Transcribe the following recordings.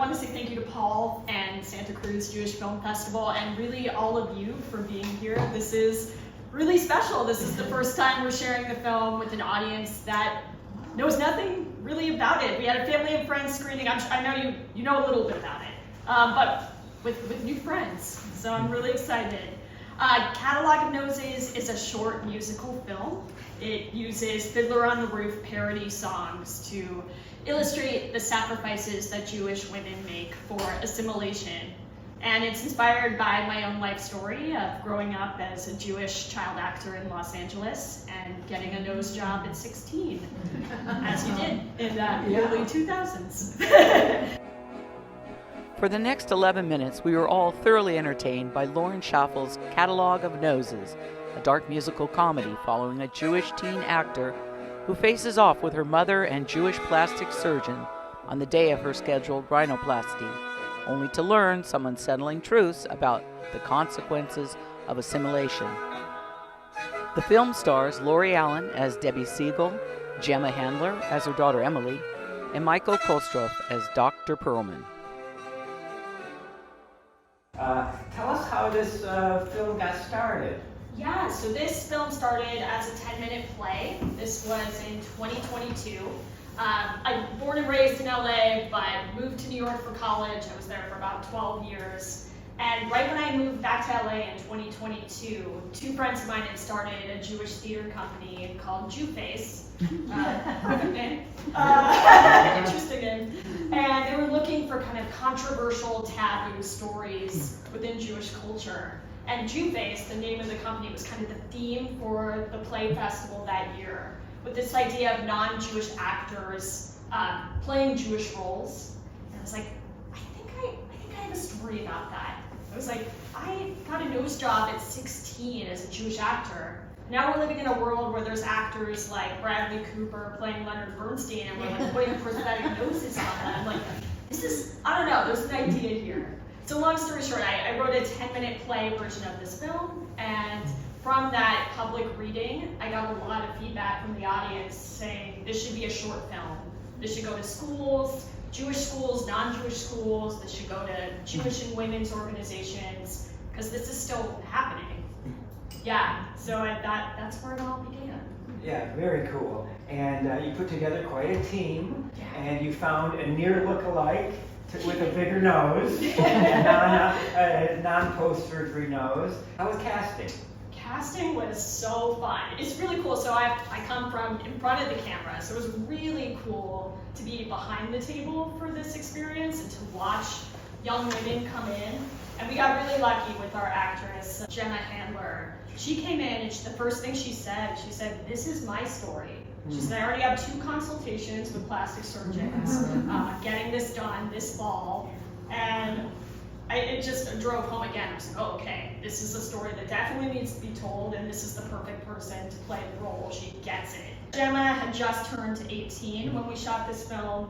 want to say thank you to Paul and Santa Cruz Jewish Film Festival, and really all of you for being here. This is really special. This is the first time we're sharing the film with an audience that knows nothing really about it. We had a family and friends screening. I know you know a little bit about it, but with new friends. So I'm really excited. Catalogue of Noses is a short musical film. It uses Fiddler on the Roof parody songs to illustrate the sacrifices that Jewish women make for assimilation. And it's inspired by my own life story of growing up as a Jewish child actor in Los Angeles and getting a nose job at 16, as you did in the early 2000s. For the next 11 minutes, we were all thoroughly entertained by Lauren Schaffel's Catalogue of Noses, a dark musical comedy following a Jewish teen actor who faces off with her mother and Jewish plastic surgeon on the day of her scheduled rhinoplasty, only to learn some unsettling truths about the consequences of assimilation. The film stars Lori Allen as Debbie Siegel, Gemma Handler as her daughter Emily, and Michael Kostroff as Dr. Perlman. Tell us how this film got started. Yeah, so this film started as a 10-minute play. This was in 2022. I'm born and raised in LA, but moved to New York for college. I was there for about 12 years. And right when I moved back to LA in 2022, two friends of mine had started a Jewish theater company called Jewface. Perfect name. Interesting name. And they were looking for kind of controversial taboo stories within Jewish culture. And Jewface, the name of the company, was kind of the theme for the play festival that year, with this idea of non-Jewish actors playing Jewish roles. And I was like, I think I have a story about that. I was like, I got a nose job at 16 as a Jewish actor. Now we're living in a world where there's actors like Bradley Cooper playing Leonard Bernstein, and we're like putting prosthetic noses on them. I'm like, this is, I don't know, there's an idea here. So long story short, I wrote a 10-minute play version of this film, and from that public reading, I got a lot of feedback from the audience saying this should be a short film. This should go to schools, Jewish schools, non-Jewish schools. This should go to Jewish and women's organizations, because this is still happening. Yeah, so that's where it all began. Yeah, very cool. And you put together quite a team, and you found a near look-alike with a bigger nose, a non-post-surgery nose. How was casting? Casting was so fun. It's really cool. So I come from in front of the camera, so it was really cool to be behind the table for this experience and to watch young women come in. And we got really lucky with our actress, Gemma Handler. She came in and the first thing she said, this is my story. She said, I already have 2 consultations with plastic surgeons, getting this done this fall. And it just drove home again. I was like, oh, okay, this is a story that definitely needs to be told, and this is the perfect person to play the role. She gets it. Gemma had just turned 18 when we shot this film.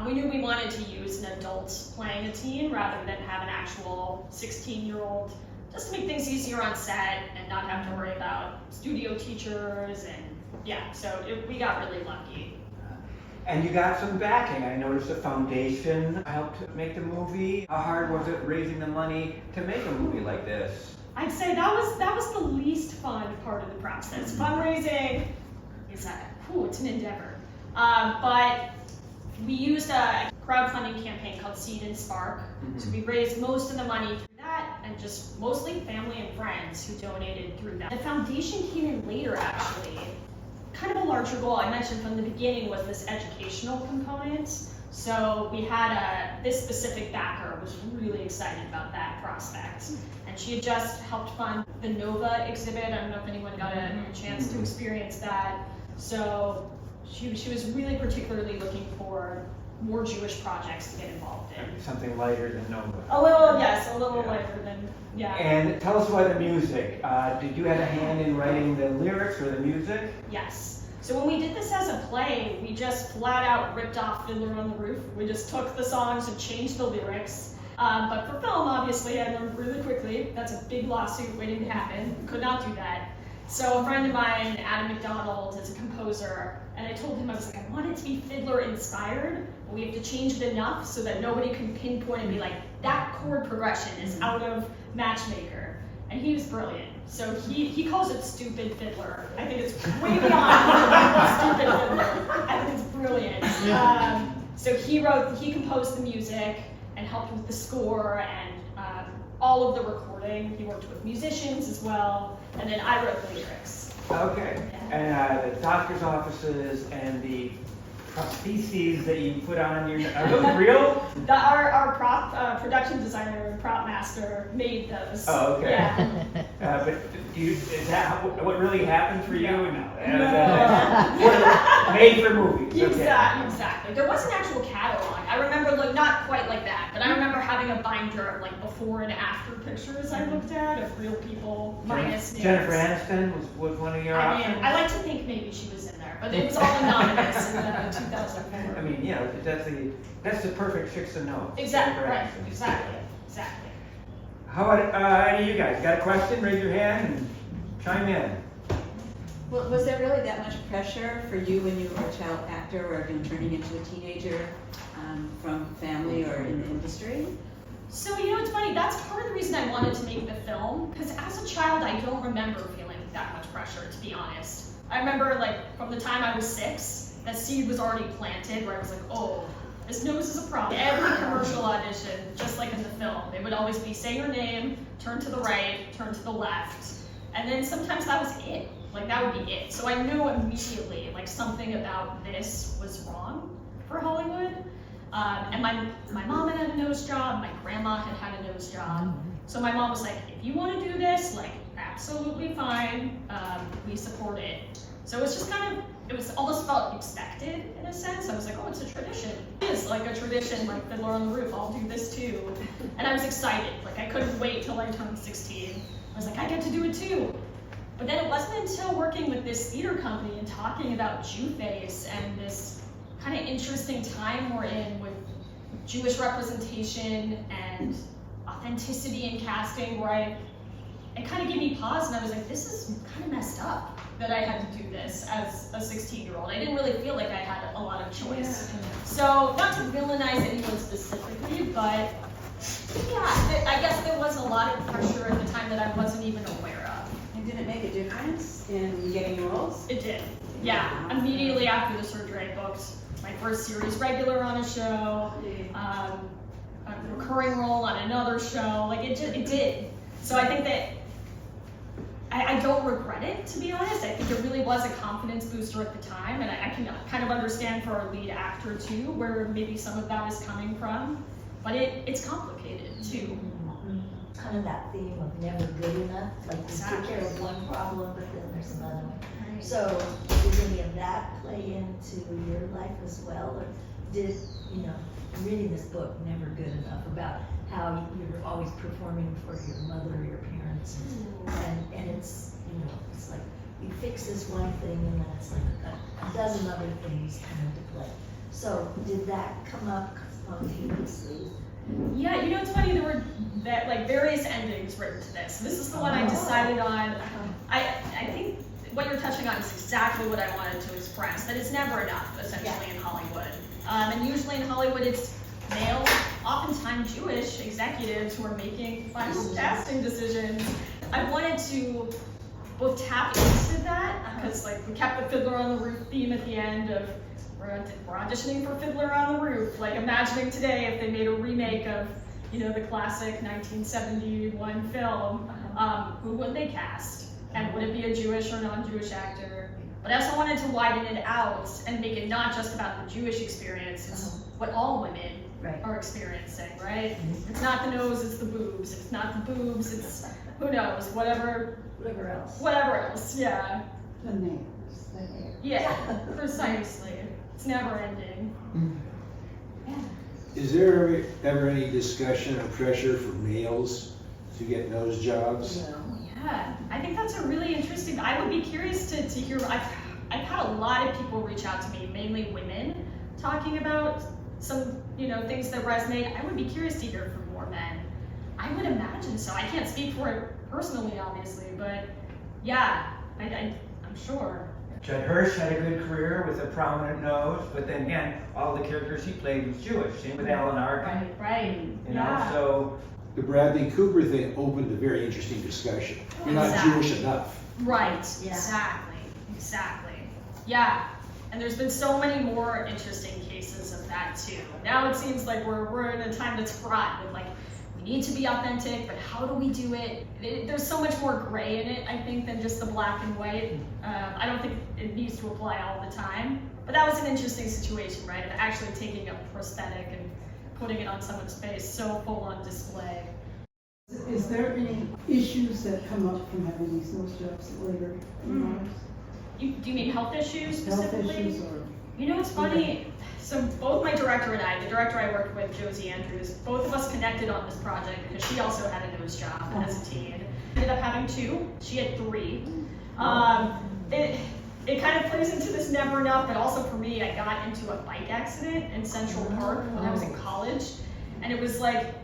We knew we wanted to use an adult playing a teen rather than have an actual 16-year-old, just to make things easier on set and not have to worry about studio teachers. And yeah, so we got really lucky. And you got some backing. I noticed the foundation helped make the movie. How hard was it raising the money to make a movie like this? I'd say that was the least fun part of the process. Fundraising is it's an endeavor. But we used a crowdfunding campaign called Seed and Spark. So we raised most of the money through that, and just mostly family and friends who donated through that. The foundation came in later, actually. Kind of a larger goal I mentioned from the beginning was this educational component. So we had this specific backer was really excited about that prospect. And she had just helped fund the Nova exhibit. I don't know if anyone got a chance to experience that. So she was really particularly looking for more Jewish projects to get involved in. Something lighter than Nova. A little lighter than, yeah. And tell us about the music. Did you have a hand in writing the lyrics or the music? Yes. So when we did this as a play, we just flat out ripped off Fiddler on the Roof. We just took the songs and changed the lyrics. But for film, obviously, I learned really quickly, that's a big lawsuit waiting to happen. Could not do that. So a friend of mine, Adam McDonald, is a composer, and I told him, I was like, I want it to be Fiddler inspired, but we have to change it enough so that nobody can pinpoint and be like, that chord progression is out of Matchmaker. And he was brilliant. So he calls it Stupid Fiddler. I think it's way beyond Stupid Fiddler. I think it's brilliant. So he composed the music and helped with the score and all of the recording. He worked with musicians as well, and then I wrote the lyrics. Okay. And the doctor's offices and the prostheses that you put on your, are those real? Our prop production designer and prop master made those. Oh, okay. Yeah. But is that what really happened for you? No. No. Made for movies. Okay. Exactly. There was an actual catalog. I remember, like, not quite like that, but I remember having a binder of like before and after pictures I looked at of real people minus names. Jennifer Aniston was one of your options? I like to think maybe she was in there, but it was all anonymous in 2004. I mean, yeah, that's the perfect fix to know. Exactly. Right. Exactly. How about any of you guys? Got a question? Raise your hand and chime in. Well, was there really that much pressure for you when you were a child actor or turning into a teenager from family or in the industry? So, it's funny, that's part of the reason I wanted to make the film, because as a child, I don't remember feeling that much pressure, to be honest. I remember, like, from the time I was 6, that seed was already planted, where I was like, oh, this nose is a problem. Every commercial audition, just like in the film, it would always be, say your name, turn to the right, turn to the left, and then sometimes that was it. Like, that would be it. So I knew immediately, like, something about this was wrong for Hollywood. And my mom had a nose job, my grandma had a nose job. So my mom was like, if you want to do this, like, absolutely fine, we support it. So it was just it was almost felt expected in a sense. I was like, oh, it's a tradition. It is like a tradition, like Fiddler on the Roof, I'll do this too. And I was excited, like I couldn't wait till I turned 16. I was like, I get to do it too. But then it wasn't until working with this theater company and talking about Jew-face and this kind of interesting time we're in with Jewish representation and authenticity in casting where it kind of gave me pause and I was like, this is kind of messed up that I had to do this as a 16-year-old. I didn't really feel like I had a lot of choice. So not to villainize anyone specifically, but yeah, I guess there was a lot of pressure at the time that I wasn't even aware of. And did it make a difference in getting roles? It did. Yeah, immediately after the surgery I booked my first series regular on a show, a recurring role on another show, like it did. So I think that I don't regret it, to be honest. I think it really was a confidence booster at the time, and I can kind of understand for our lead actor too, where maybe some of that is coming from, but it's complicated too. Kind of that theme of never good enough, like you take care of one problem, but then there's another one. Right. So did any of that play into your life as well, or did, reading this book, Never Good Enough, about how you're always performing for your mother or your parents, and it's, it's like you fix this one thing and then it's like a dozen other things come into play. So did that come up spontaneously? Yeah, it's funny, there were various endings written to this. This is the one I decided on. I think what you're touching on is exactly what I wanted to express, that it's never enough, essentially, in Hollywood. And usually in Hollywood, it's male, oftentimes Jewish executives who are making final casting decisions. I wanted to both tap into that, because we kept the Fiddler on the Roof theme at the end of, we're auditioning for Fiddler on the Roof, like imagining today if they made a remake of, the classic 1971 film, who would they cast? And would it be a Jewish or non-Jewish actor? But I also wanted to widen it out and make it not just about the Jewish experience, it's what all women are experiencing, right? It's not the nose, it's the boobs. It's not the boobs, it's who knows, whatever else, yeah. The nails, the hair. Yeah, precisely. It's never ending. Is there ever any discussion of pressure for males to get nose jobs? Yeah, I think that's a really interesting, I would be curious to hear, I've had a lot of people reach out to me, mainly women, talking about some, things that resonate. I would be curious to hear from more men. I would imagine so. I can't speak for it personally, obviously, but yeah, I'm sure. Judd Hirsch had a good career with a prominent nose, but then again, all the characters he played was Jewish. Same with Alan Arkin. Right. You know, so The Bradley Cooper thing opened a very interesting discussion. You're not Exactly. Jewish enough. Right, Yeah. exactly. Yeah, and there's been so many more interesting cases of that too. Now it seems like we're in a time that's fraught with like, we need to be authentic, but how do we do it? There's so much more gray in it, I think, than just the black and white. I don't think it needs to apply all the time, but that was an interesting situation, right? Of actually taking a prosthetic and putting it on someone's face so full on display. Is there any issues that come up from having these nose jobs later in life? Do you mean health issues Health specifically? issues or? You know, it's funny. So both my director and I, the director I worked with, Josie Andrews, both of us connected on this project because she also had a nose job as a teen. Ended up having 2. She had 3. It kind of plays into this never enough, but also for me, I got into a bike accident in Central Park when I was in college, and it was like,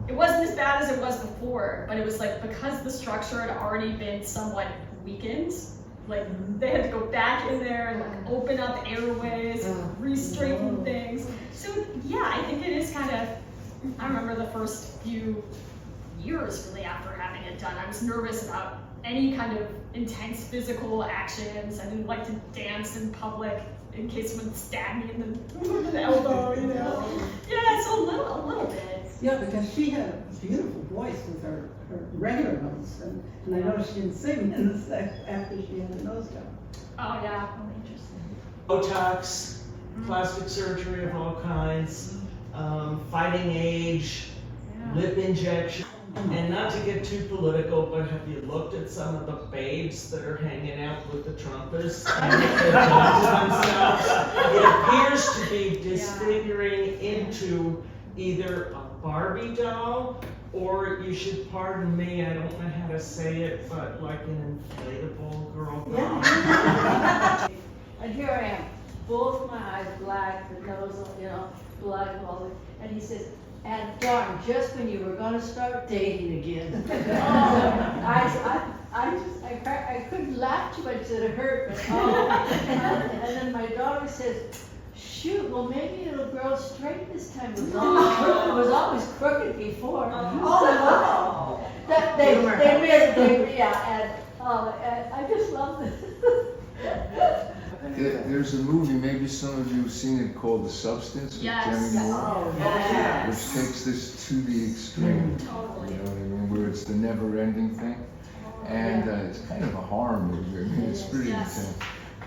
it wasn't as bad as it was before, but it was like, because the structure had already been somewhat weakened, like they had to go back in there and like open up airways, re-straighten things. So yeah, I think it is kind of, I remember the first few years really after having it done, I was nervous about any kind of intense physical actions. I didn't like to dance in public in case someone stabbed me in the elbow, you know? Yeah, so a little bit. Yeah, because she had a beautiful voice with her regular nose, and I noticed she didn't sing in the after she had the nose job. Oh yeah. Botox, plastic surgery of all kinds, fighting age, lip injection. And not to get too political, but have you looked at some of the babes that are hanging out with the Trumpers? It appears to be disfiguring into either a Barbie doll, or you should pardon me, I don't know how to say it, but like an inflatable girl doll. And here I am, both my eyes black, the nose, black, all this. And he says, and darn, just when you were gonna start dating again. I couldn't laugh too much that it hurt, but and then my daughter says, shoot, well maybe it'll grow straight this time. It was always crooked before. And I just love this. There's a movie, maybe some of you have seen it, called The Substance with Yes. Demi Moore, Yes. which takes this to the extreme. Totally. You know what I mean? Where it's the never-ending thing, and it's kind of a horror movie. I mean, it's pretty intense.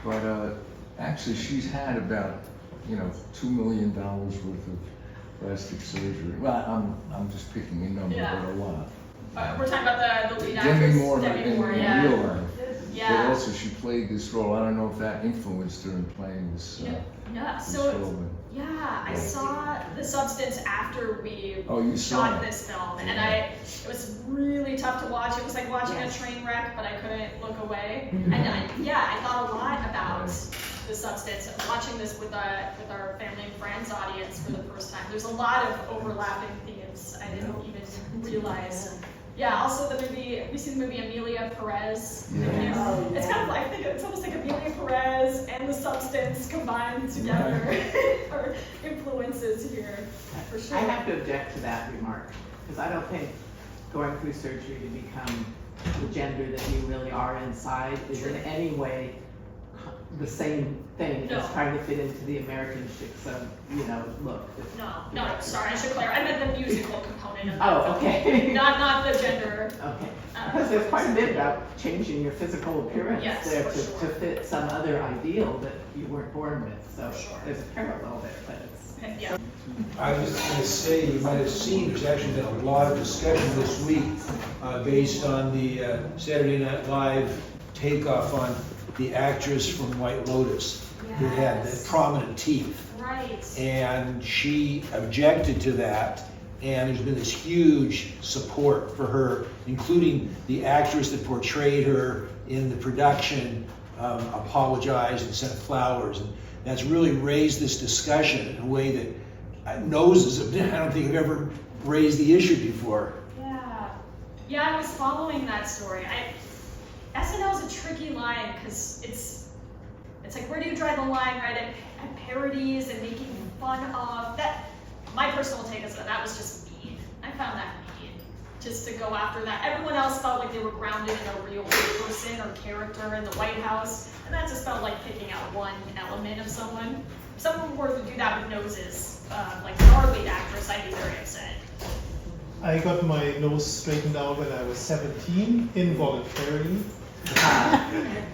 But actually, she's had about $2 million worth of plastic surgery. Well, I'm just picking a number, but a lot. We're talking about the lead Demi actress, Moore Demi Moore, in yeah. real life. But Yeah. also she played this role. I don't know if that influenced her in playing this. Yeah. This So role, I saw The Substance after we Oh, you saw shot it. this film, and it was really tough to watch. It was like watching a train wreck, but I couldn't look away. And I thought a lot about The Substance. Watching this with our family and friends audience for the first time. There's a lot of overlapping themes I didn't even realize. Yeah, also the movie, have you seen the movie Amelia Perez? Yeah. It's kind of like, I think it's almost like Amelia Perez and The Substance combined together, or influences here, for sure. I have to object to that remark, because I don't think going through surgery to become the gender that you really are inside is in any way the same thing as trying to fit into the American look. No, sorry, I should clarify. I meant the musical component of that. Oh, okay. Not the gender. Okay. Because there's quite a bit about changing your physical appearance Yes, there for to sure. fit some other ideal that you weren't born with. So For sure. there's a parallel there, but it's. Yeah. I was going to say, you might have seen, there's actually been a lot of discussion this week based on the Saturday Night Live takeoff on the actress from White Lotus who had the prominent teeth. Right. And she objected to that, and there's been this huge support for her, including the actress that portrayed her in the production apologized and sent flowers, and that's really raised this discussion in a way that noses I don't think have ever raised the issue before. Yeah, I was following that story. SNL is a tricky line because it's like, where do you draw the line, right? At parodies and making fun of that. My personal take is that was just mean. I found that mean, just to go after that. Everyone else felt like they were grounded in a real person or character in the White House, and that just felt like picking out one element of someone. If someone were to do that with noses, like our lead actress, I'd be very upset. I got my nose straightened out when I was 17, involuntarily.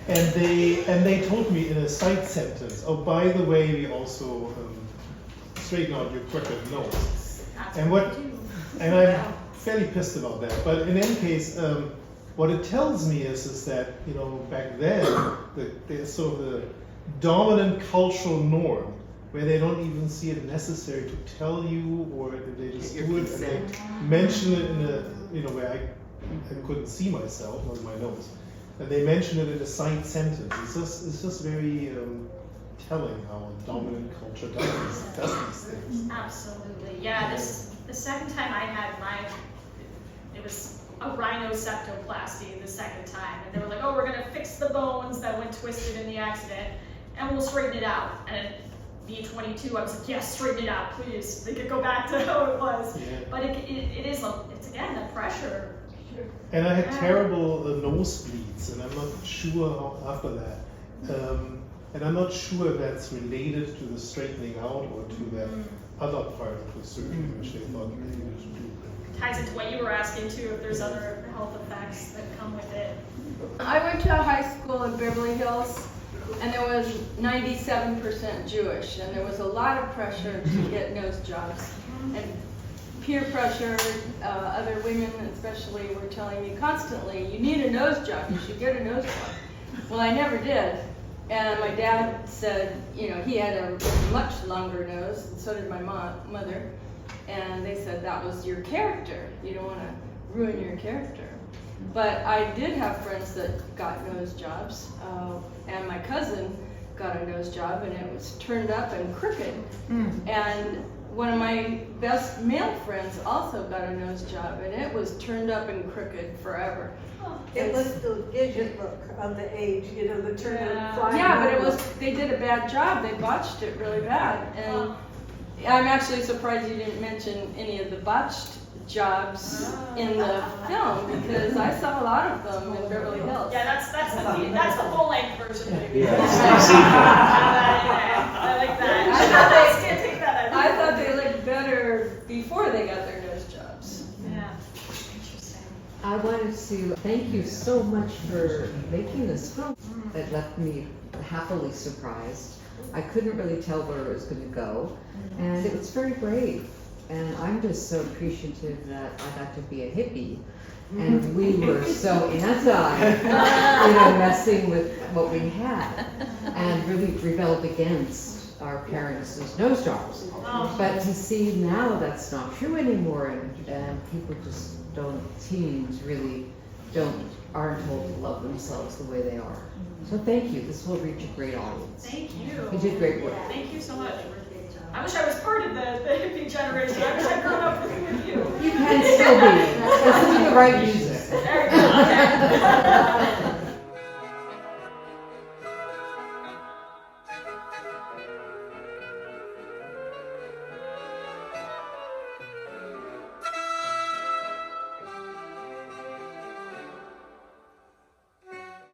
And they told me in a side sentence, oh, by the way, we also straighten out your crooked nose. And I'm fairly pissed about that. But in any case, what it tells me is that, you know, back then, there's sort of the dominant cultural norm where they don't even see it necessary to tell you, or they just do it and they mention it in a, you know, where I couldn't see myself with my nose. And they mention it in a side sentence. It's just very telling how a dominant culture does these things. Absolutely, yeah. The second time I had mine, it was a rhinoseptoplasty the second time, and they were like, "Oh, we're gonna fix the bones that went twisted in the accident, and we'll straighten it out." And at me 22, I was like, "Yes, straighten it out, please. They could go back to how it was." Yeah. But it's again the pressure. And I had terrible nosebleeds, and I'm not sure after that. And I'm not sure if that's related to the straightening out or to that other part of the surgery, which they thought they needed to do. Ties into what you were asking too, if there's other health effects that come with it. I went to a high school in Beverly Hills, and there was 97% Jewish, and there was a lot of pressure to get nose jobs. And peer pressure, other women especially were telling me constantly, you need a nose job, you should get a nose job. Well, I never did. And my dad said, you know, he had a much longer nose, and so did my mother. And they said that was your character. You don't want to ruin your character. But I did have friends that got nose jobs, and my cousin got a nose job, and it was turned up and crooked. And one of my best male friends also got a nose job, and it was turned up and crooked forever. It was the digit look of the age, you know, the turn and fly. Yeah, but they did a bad job. They botched it really bad. And I'm actually surprised you didn't mention any of the botched jobs in the film, because I saw a lot of them in Beverly Hills. Yeah, that's the full length version. Yeah. I like that. I thought they looked better before they got their nose jobs. Yeah, interesting. I wanted to thank you so much for making this film. It left me happily surprised. I couldn't really tell where it was going to go, and it was very brave. And I'm just so appreciative that I got to be a hippie, and we were so anti, messing with what we had, and really rebelled against our parents' nose jobs. But to see now that's not true anymore, and people just teens really aren't told to love themselves the way they are. So thank you. This will reach a great audience. Thank you. You did great work. Thank you so much. I wish I was part of the hippie generation. I wish I'd grown up with you. You can still be. Listen to the right music. There you go. Okay.